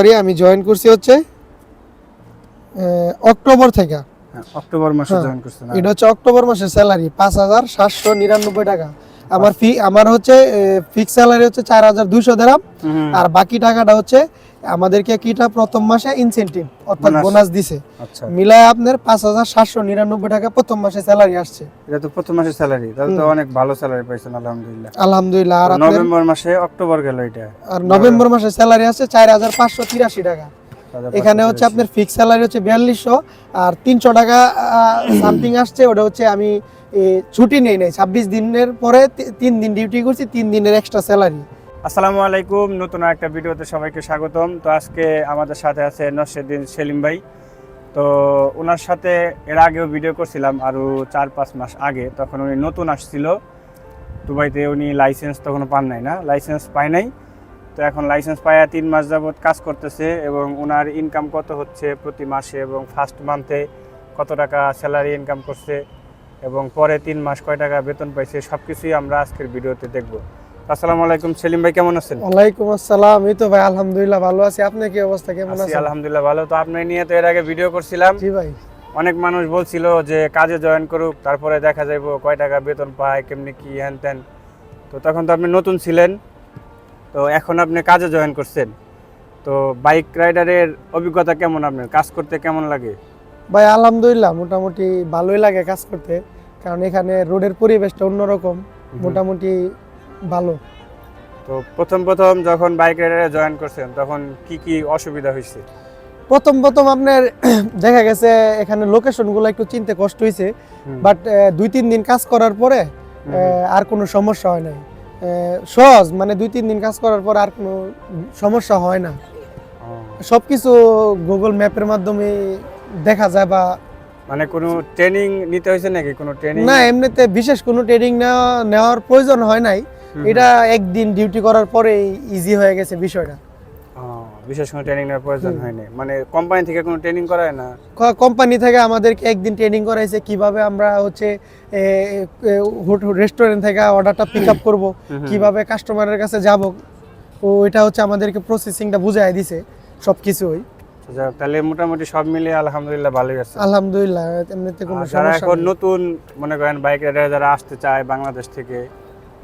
Sorry আমি join করছি হচ্ছে অক্টোবর থেকে। অক্টোবর মাসে জয়েন করছেন। এটা হচ্ছে অক্টোবর মাসের স্যালারি ৫,৭৯৯ টাকা। আমার হচ্ছে ফিক্স স্যালারি হচ্ছে ৪,২০০ দিরহাম। আর বাকি টাকাটা হচ্ছে আমাদেরকে কিটা প্রথম মাসে ইনসেনটিভ অর্থাৎ বোনাস দিছে। আচ্ছা, মিলায় আপনার ৫,৭৯৯ টাকা প্রথম মাসে স্যালারি আসছে। এটা তো প্রথম মাসের স্যালারি, তাহলে তো অনেক ভালো স্যালারি পাইছেন আলহামদুলিল্লাহ। আলহামদুলিল্লাহ। আর নভেম্বর মাসে অক্টোবর গেল এটা, আর নভেম্বর মাসে স্যালারি আসছে ৪,৫৮৩ টাকা। এখানে হচ্ছে আপনার ফিক্স স্যালারি হচ্ছে ৪২০০ আর ৩০০ টাকা সামথিং আসছে। ওটা হচ্ছে আমি ছুটি নেই ২৬ দিনের পরে ৩ দিন ডিউটি করছি, ৩ দিনের এক্সট্রা স্যালারি। আসসালামু আলাইকুম, নতুন একটা ভিডিওতে সবাইকে স্বাগতম। তো আজকে আমাদের সাথে আছে নসরুদ্দিন সেলিম ভাই। তো ওনার সাথে এর আগেও ভিডিও করছিলাম আরও ৪-৫ মাস আগে, তখন উনি নতুন আসছিল দুবাইতে। উনি লাইসেন্স তখনও পান নাই, লাইসেন্স পায় নাই। তো এখন লাইসেন্স পায়া ৩ মাস যাবত কাজ করতেছে এবং ওনার ইনকাম কত হচ্ছে প্রতি মাসে এবং ফার্স্ট মান্থে কত টাকা স্যালারি ইনকাম করছে এবং পরে ৩ মাস কয় টাকা বেতন পাইছে, সব কিছুই আমরা আজকের ভিডিওতে দেখব। আসসালামু আলাইকুম সেলিম ভাই, কেমন আছেন? ওয়ালাইকুম আসসালাম। এই তো ভাই আলহামদুলিল্লাহ ভালো আছি। আপনি কি অবস্থা, কেমন আছেন? আলহামদুলিল্লাহ ভালো। তো আপনি নিয়ে তো এর আগে ভিডিও করছিলাম। জি ভাই। অনেক মানুষ বলছিল যে কাজে জয়েন করুক, তারপরে দেখা যাইব কয় টাকা বেতন পায়, কেমনি কি হ্যান ত্যান। তো তখন তো আপনি নতুন ছিলেন, তো এখন আপনি কাজে জয়েন করছেন। তো বাইক রাইডারের অভিজ্ঞতা কেমন, আপনার কাজ করতে কেমন লাগে? ভাই আলহামদুলিল্লাহ মোটামুটি ভালোই লাগে কাজ করতে, কারণ এখানে রোডের পরিবেশটা অন্যরকম, মোটামুটি ভালো। তো প্রথম যখন বাইক রাইডারে জয়েন করছেন তখন কি কি অসুবিধা হয়েছে? প্রথম আপনার দেখা গেছে এখানে লোকেশনগুলো একটু চিনতে কষ্ট হয়েছে, বাট ২-৩ দিন কাজ করার পরে আর কোনো সমস্যা হয় নাই। সহজ, মানে ২-৩ দিন কাজ করার পর আর কোনো সমস্যা হয় না। সবকিছু গুগল ম্যাপের মাধ্যমে দেখা যায়। বা মানে কোনো ট্রেনিং নিতে হয়েছে নাকি? কোনো ট্রেনিং না, এমনিতে বিশেষ কোনো ট্রেনিং নেওয়ার প্রয়োজন হয় নাই। এটা একদিন ডিউটি করার পরে ইজি হয়ে গেছে বিষয়টা। বিশেষ কোনো ট্রেনিং নেওয়ার প্রয়োজন হয়নি, মানে কোম্পানি থেকে কোনো ট্রেনিং করায় না? কোম্পানি থেকে আমাদেরকে একদিন ট্রেনিং করাইছে কিভাবে আমরা হচ্ছে রেস্টুরেন্ট থেকে অর্ডারটা পিক আপ করবো, কিভাবে কাস্টমারের কাছে যাব। ও এটা হচ্ছে আমাদেরকে প্রসেসিংটা বুঝাই দিছে সবকিছুই। তাহলে মোটামুটি সব মিলিয়ে আলহামদুলিল্লাহ ভালোই আছে। আলহামদুলিল্লাহ, এমনিতে কোনো যারা সমস্যা এখন নেই। নতুন মনে করেন বাইক রাইডার যারা আসতে চায় বাংলাদেশ থেকে,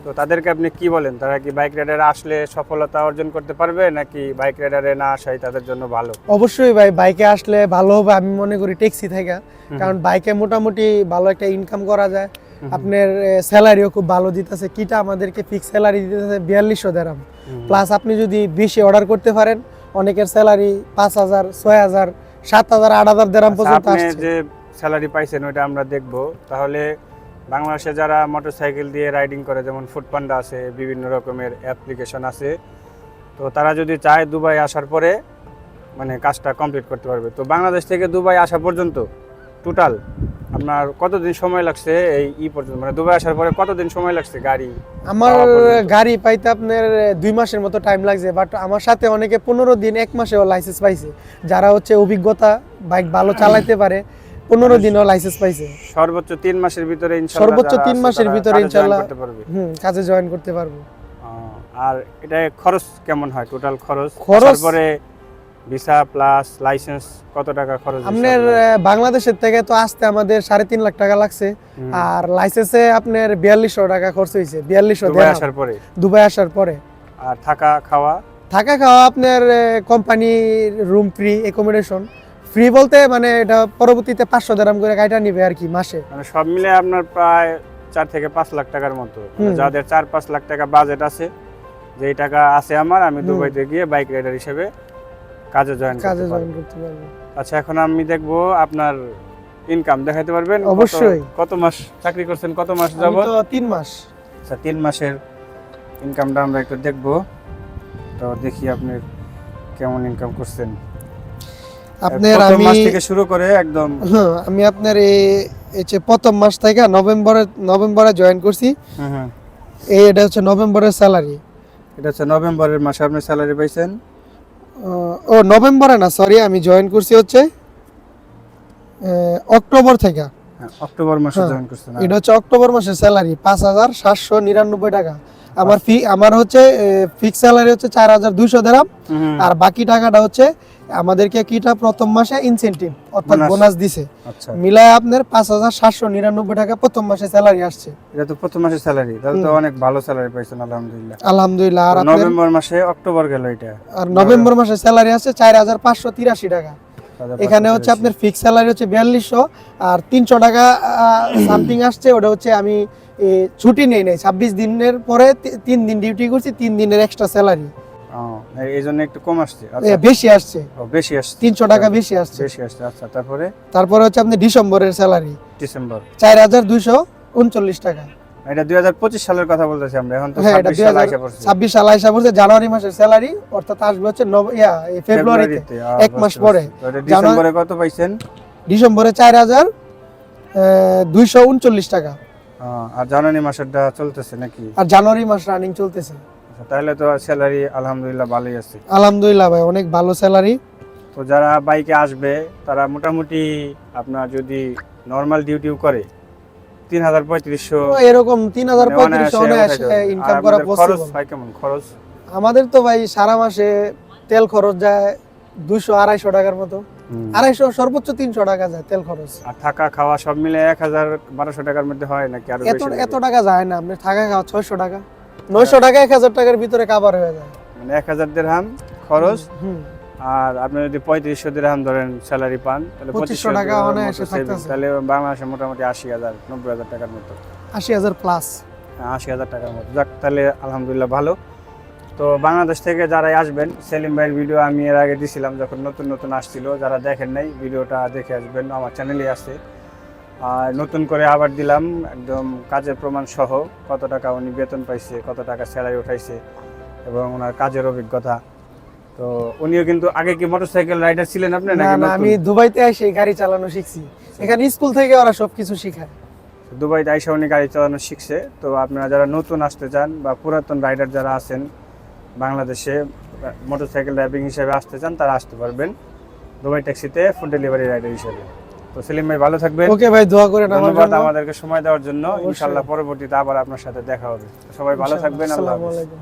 তো তাদেরকে আপনি কি বলেন? তারা কি বাইক রাইডারে আসলে সফলতা অর্জন করতে পারবে নাকি বাইক রাইডারে না আসাই তাদের জন্য ভালো? অবশ্যই ভাই, বাইকে আসলে ভালো হবে আমি মনে করি ট্যাক্সি থেকে, কারণ বাইকে মোটামুটি ভালো একটা ইনকাম করা যায়। আপনার স্যালারিও খুব ভালো দিতেছে। কিটা আমাদেরকে ফিক্স স্যালারি দিতেছে ৪২০০ দিরহাম। প্লাস আপনি যদি বেশি অর্ডার করতে পারেন, অনেকের স্যালারি ৫,০০০, ৬,০০০, ৭,০০০, ৮,০০০ দিরহাম পর্যন্ত আপনি আসছে। যে স্যালারি পাইছেন ওটা আমরা দেখব। তাহলে বাংলাদেশে যারা মোটরসাইকেল দিয়ে রাইডিং করে, যেমন ফুডপান্ডা আছে, বিভিন্ন রকমের অ্যাপ্লিকেশন আছে, তো তারা যদি চায় দুবাই আসার পরে মানে কাজটা কমপ্লিট করতে পারবে। তো বাংলাদেশ থেকে দুবাই আসা পর্যন্ত টোটাল আপনার কতদিন সময় লাগছে? এই পর্যন্ত মানে দুবাই আসার পরে কতদিন সময় লাগছে গাড়ি? আমার গাড়ি পাইতে আপনার ২ মাসের মতো টাইম লাগছে, বাট আমার সাথে অনেকে ১৫ দিন, ১ মাসেও লাইসেন্স পাইছে। যারা হচ্ছে অভিজ্ঞতা, বাইক ভালো চালাতে পারে, ১৫ দিনও লাইসেন্স পাইছে। সর্বোচ্চ ৩ মাসের ভিতরে ইনশাআল্লাহ, সর্বোচ্চ ৩ মাসের ভিতরে ইনশাআল্লাহ কাজে জয়েন করতে পারবো। আর এটা খরচ কেমন হয়? টোটাল খরচ পরে ভিসা প্লাস লাইসেন্স কত টাকা খরচ? আপনার বাংলাদেশের থেকে তো আসতে আমাদের ৩.৫ লাখ টাকা লাগছে, আর লাইসেন্সে আপনার ৪২০০ টাকা খরচ হয়েছে। ৪২০০ দুবাই আসার পরে? দুবাই আসার পরে। আর থাকা খাওয়া? আপনার কোম্পানির রুম ফ্রি, অ্যাকোমোডেশন ফ্রি বলতে মানে এটা পরবর্তীতে ৫০০ দিরহাম করে কাটা নিবে আর কি মাসে। মানে সব মিলে আপনার প্রায় ৪ থেকে ৫ লাখ টাকার মতো। যাদের ৪-৫ লাখ টাকা বাজেট আছে, যেই টাকা আছে আমার, আমি দুবাইতে গিয়ে বাইক রাইডার হিসেবে কাজে জয়েন করতে পারবো। আচ্ছা, এখন আমি দেখব আপনার ইনকাম দেখাইতে পারবেন? অবশ্যই। কত মাস চাকরি করছেন, কত মাস যাবত? ৩ মাস। আচ্ছা, ৩ মাসের ইনকামটা আমরা একটু দেখব। তো দেখি আপনি কেমন ইনকাম করছেন আপনার প্রথম মাস থেকে শুরু করে একদম। আমি আপনার এই যে প্রথম মাস থেকে নভেম্বরে জয়েন করছি। এটা হচ্ছে নভেম্বরের স্যালারি। এটা হচ্ছে নভেম্বরের মাসে আপনি স্যালারি পাইছেন? ও নভেম্বরে না, সরি আমি জয়েন করছি হচ্ছে অক্টোবর থেকে। অক্টোবর মাসে জয়েন করছেন। এটা হচ্ছে অক্টোবর মাসের স্যালারি ৫,৭৯৯ টাকা। আমার হচ্ছে ফিক্স স্যালারি হচ্ছে 4200 দিরহাম, আর বাকি টাকাটা হচ্ছে আমাদেরকে কিটা প্রথম মাসে ইনসেনটিভ অর্থাৎ বোনাস দিছে, আচ্ছা মিলায় আপনার 5799 টাকা প্রথম মাসে স্যালারি আসছে। এটা তো প্রথম মাসের স্যালারি, তাহলে তো অনেক ভালো স্যালারি পাইছেন আলহামদুলিল্লাহ। আলহামদুলিল্লাহ। আর আপনার নভেম্বর মাসে অক্টোবর গেল এটা, আর নভেম্বর মাসে স্যালারি আসছে 4583 টাকা। এখানে হচ্ছে আপনার ফিক্স স্যালারি হচ্ছে 4200, আর 300 টাকা সামথিং আসছে, ওটা হচ্ছে আমি ছুটি নেই নাই 26 দিনের পরে 3 দিন ডিউটি করছি, 3 দিনের এক্সট্রা স্যালারি, এই জন্য একটু কম আসছে। বেশি আসছে, বেশি আসছে 300 টাকা বেশি আসছে। আচ্ছা তারপরে হচ্ছে আপনি ডিসেম্বরের স্যালারি ডিসেম্বর 4239 টাকা। এটা 2025 সালের কথা বলতেছি আমরা, এখন তো হ্যাঁ, এটা 26 সাল আইসা পড়ছে। 26 সাল আইসা পড়ছে, জানুয়ারি মাসের স্যালারি অর্থাৎ আসবে হচ্ছে ফেব্রুয়ারিতে, এক মাস পরে। ডিসেম্বরে কত পাইছেন? ডিসেম্বরে 4239 টাকা। আর জানুয়ারি মাসেরটা চলতেছে নাকি? আর জানুয়ারি মাস রানিং চলতেছে। তাহলে তো স্যালারি আলহামদুলিল্লাহ ভালোই আছে। আলহামদুলিল্লাহ ভাই, অনেক ভালো স্যালারি। তো যারা বাইকে আসবে তারা মোটামুটি আপনার যদি নরমাল ডিউটিও করে 3500 এরকম 3500 ইনকাম করা খরচ পসিবল। হয় কেমন খরচ? আমাদের তো ভাই সারা মাসে তেল খরচ যায় 200-250 টাকার মতো, 250 সর্বোচ্চ 300 টাকা যায় তেল খরচ। আর থাকা খাওয়া সব মিলে 1000-1200 টাকার মধ্যে হয় নাকি আরো বেশি? এত টাকা যায় না, আপনি থাকা খাওয়া 600 টাকা 900 টাকা 1000 টাকার ভিতরে কভার হয়ে যায়, মানে 1000 দিরহাম খরচ। হুম। আর আপনি যদি 3500 দিরহাম ধরেন স্যালারি পান, তাহলে 2500 টাকা দিরহামের অনায়াসে মতো saving, থাকতেছে। তাহলে বাংলাদেশে মোটামুটি 80,000-90,000 টাকার মতো, 80,000 প্লাস। 80,000 টাকার মতো। যাক, তাহলে আলহামদুলিল্লাহ ভালো। তো বাংলাদেশ থেকে যারাই আসবেন, সেলিম ভাইয়ের ভিডিও আমি এর আগে দিছিলাম যখন নতুন আসছিল, যারা দেখেন নাই ভিডিওটা দেখে আসবেন, আমার চ্যানেলে আছে। আর নতুন করে আবার দিলাম একদম কাজের প্রমাণ সহ, কত টাকা উনি বেতন পাইছে, কত টাকা স্যালারি উঠাইছে এবং ওনার কাজের অভিজ্ঞতা। তো উনিও কিন্তু আগে কি মোটরসাইকেল রাইডার ছিলেন আপনি না নাকি না, নতুন? আমি দুবাইতে এসে গাড়ি চালানো শিখছি, এখানে স্কুল থেকে ওরা সবকিছু শেখায়। দুবাইতে আইসা উনি গাড়ি চালানো শিখছে। তো আপনারা যারা নতুন আসতে চান বা পুরাতন রাইডার যারা আছেন বাংলাদেশে মোটরসাইকেল ড্রাইভিং হিসেবে আসতে চান, তারা আসতে পারবেন দুবাই ট্যাক্সিতে ফুড ডেলিভারি রাইডার হিসেবে। তো সেলিম ভাই ভালো থাকবেন। ওকে ভাই, দোয়া করেন আমার ধন্যবাদ জন্য। আমাদেরকে সময় দেওয়ার জন্য। অবশ্যই। ইনশাআল্লাহ পরবর্তীতে আবার আপনার সাথে দেখা হবে। সবাই ভালো থাকবেন, আল্লাহ আসসালামু হাফেজ। আলাইকুম।